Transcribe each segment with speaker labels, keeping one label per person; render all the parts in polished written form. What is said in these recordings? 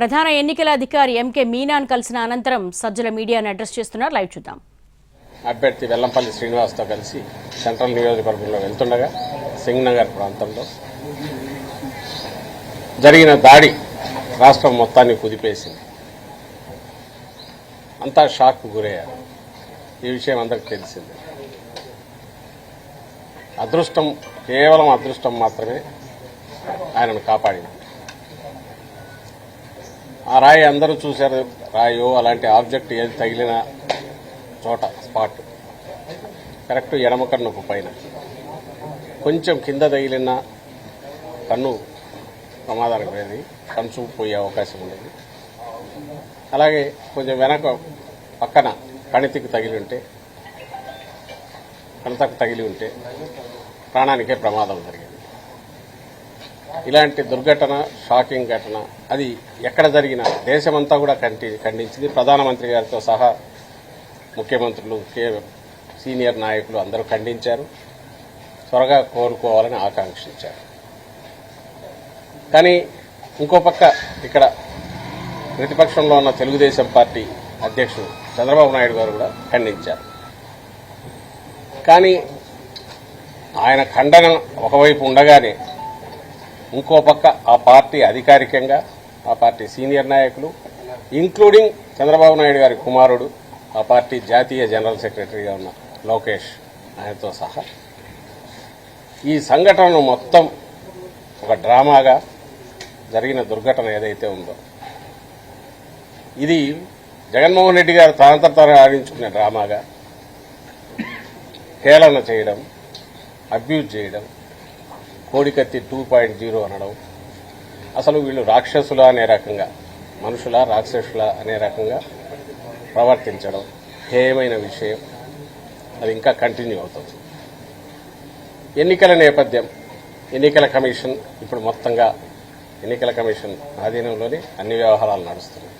Speaker 1: ప్రధాన ఎన్నికల అధికారి ఎంకే మీనాన్ కలిసిన అనంతరం సజ్జల మీడియాను అడ్రస్ చేస్తున్నారు. లైవ్ చూద్దాం.
Speaker 2: అభ్యర్థి వెల్లంపల్లి శ్రీనివాస్తో కలిసి సెంట్రల్ నియోజకవర్గంలో వెళ్తుండగా సింగ్నగర్ ప్రాంతంలో జరిగిన దాడి రాష్ట్రం మొత్తాన్ని కుదిపేసింది. అంతా షాక్కు గురయ్యారు. ఈ విషయం అందరికీ తెలిసింది. అదృష్టం, కేవలం అదృష్టం మాత్రమే ఆయనను కాపాడింది. ఆ రాయి అందరూ చూశారు. రాయో అలాంటి ఆబ్జెక్ట్ ఏది తగిలిన చోట స్పాట్ కరెక్ట్ ఎడమ కన్నుకు పైన, కొంచెం కింద తగిలిన కన్ను ప్రమాదానికి పోయేది, కంచు పోయే అవకాశం ఉండేది. అలాగే కొంచెం వెనక పక్కన కణితికి తగిలి ఉంటే ప్రాణానికే ప్రమాదం జరిగింది. ఇలాంటి దుర్ఘటన, షాకింగ్ ఘటన అది ఎక్కడ జరిగినా దేశమంతా కూడా ఖండించింది. ప్రధానమంత్రి గారితో సహా ముఖ్యమంత్రులు, సీనియర్ నాయకులు అందరూ ఖండించారు. త్వరగా కోరుకోవాలని ఆకాంక్షించారు. కానీ ఇంకో పక్క ఇక్కడ ప్రతిపక్షంలో ఉన్న తెలుగుదేశం పార్టీ అధ్యక్షుడు చంద్రబాబు నాయుడు గారు కూడా ఖండించారు. కానీ ఆయన ఖండన ఒకవైపు ఉండగానే ఇంకో పక్క ఆ పార్టీ అధికారికంగా, ఆ పార్టీ సీనియర్ నాయకులు ఇంక్లూడింగ్ చంద్రబాబు నాయుడు గారి కుమారుడు, ఆ పార్టీ జాతీయ జనరల్ సెక్రటరీగా ఉన్న లోకేష్ ఆయనతో సహా ఈ సంఘటనను మొత్తం ఒక డ్రామాగా, జరిగిన దుర్ఘటన ఏదైతే ఉందో ఇది జగన్మోహన్ రెడ్డి గారు తనంతట ఆడించుకునే డ్రామాగా హేళన చేయడం, అబ్యూజ్ చేయడం, కోడికత్తి 2.0 అనడం, అసలు వీళ్ళు రాక్షసులా అనే రకంగా, మనుషుల రాక్షసుల అనే రకంగా ప్రవర్తించడం హేయమైన విషయం. అది ఇంకా కంటిన్యూ అవుతుంది. ఎన్నికల నేపథ్యం, ఎన్నికల కమిషన్ ఇప్పుడు మొత్తంగా ఎన్నికల కమిషన్ ఆధీనంలోనే అన్ని వ్యవహారాలు నడుస్తున్నాయి.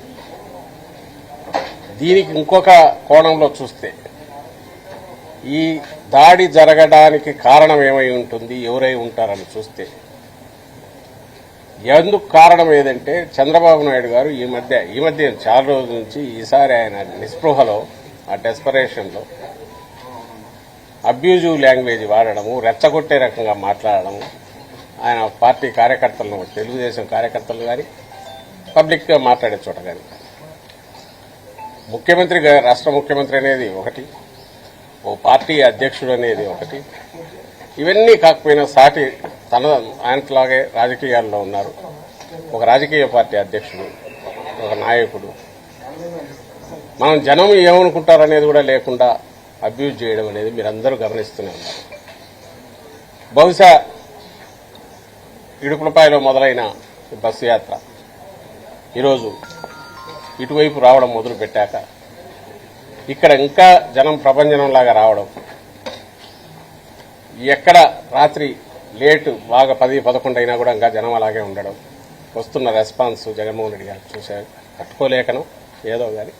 Speaker 2: దీనికి ఇంకొక కోణంలో చూస్తే ఈ దాడి జరగడానికి కారణం ఏమై ఉంటుంది, ఎవరై ఉంటారని చూస్తే ఎందుకు కారణం ఏదంటే చంద్రబాబు నాయుడు గారు ఈ మధ్య చాలా రోజుల నుంచి ఈసారి ఆయన నిస్పృహలో, ఆ డెస్పరేషన్లో అబ్యూజివ్ లాంగ్వేజ్ వాడడము, రెచ్చగొట్టే రకంగా మాట్లాడడము, ఆయన పార్టీ కార్యకర్తలను, తెలుగుదేశం కార్యకర్తలు కానీ పబ్లిక్గా మాట్లాడే చోట కానీ, ముఖ్యమంత్రి, రాష్ట్ర ముఖ్యమంత్రి అనేది ఒకటి, ఓ పార్టీ అధ్యక్షుడు అనేది ఒకటి, ఇవన్నీ కాకపోయినా సాటి ఆయనలాగే రాజకీయాల్లో ఉన్నారు. ఒక రాజకీయ పార్టీ అధ్యక్షుడు, ఒక నాయకుడు, మనం జనం ఏమనుకుంటారనేది కూడా లేకుండా అబ్యూజ్ చేయడం అనేది మీరందరూ గమనిస్తూనే ఉన్నారు. బహుశా ఇడుపులపాయలో మొదలైన బస్సు యాత్ర ఈరోజు ఇటువైపు రావడం మొదలు పెట్టాక ఇక్కడ ఇంకా జనం ప్రభంజనంలాగా రావడం, ఎక్కడ రాత్రి లేటు బాగా 10-11 అయినా కూడా ఇంకా జనం అలాగే ఉండడం, వస్తున్న రెస్పాన్స్ జగన్మోహన్ రెడ్డి గారు చూశారు. తట్టుకోలేకను ఏదో కానీ